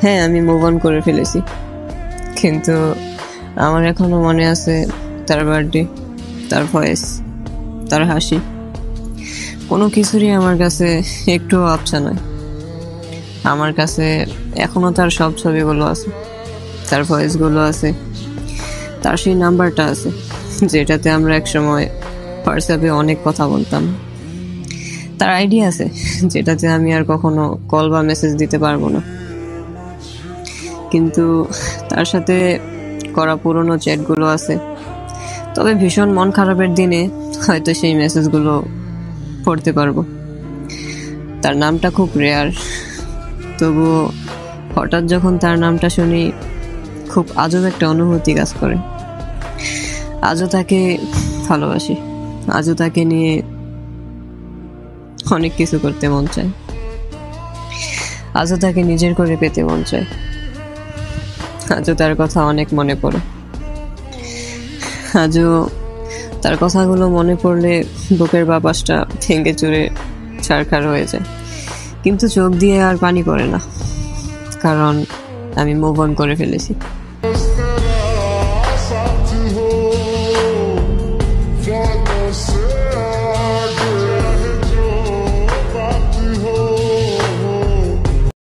হ্যাঁ, আমি move on করে ফেলেছি, কিন্তু আমার এখনো মনে আছে তার বার্থডে, তার ভয়েস, তার হাসি। কোনো কিছুরই আমার কাছে একটু আবছা নয়। আমার কাছে এখনো তার সব ছবিগুলো আছে, তার ভয়েসগুলো আছে, তার সেই নাম্বারটা আছে যেটাতে আমরা একসময় হোয়াটসঅ্যাপে অনেক কথা বলতাম। তার আইডিয়া আছে যেটাতে আমি আর কখনো কল বা মেসেজ দিতে পারবো না, কিন্তু তার সাথে করা পুরনো চ্যাটগুলো আছে। তবে ভীষণ মন খারাপের দিনে হয়তো সেই মেসেজগুলো পড়তে পারবো। তার নামটা খুব রেয়ার, তবুও হঠাৎ যখন তার নামটা শুনি খুব আজব একটা অনুভূতি কাজ করে। আজও তাকে ভালোবাসি, আজও তাকে নিয়ে অনেক কিছু করতে মন চায়, আজও তাকে নিজের করে পেতে মন চায়, আজও তার কথা অনেক মনে পড়ে। আজও তার কথাগুলো মনে পড়লে বুকের বাপাসটা ভেঙে চুরে ছারখার হয়ে যায়, কিন্তু চোখ দিয়ে আর পানি পড়ে না, কারণ আমি মুভ অন করে ফেলেছি।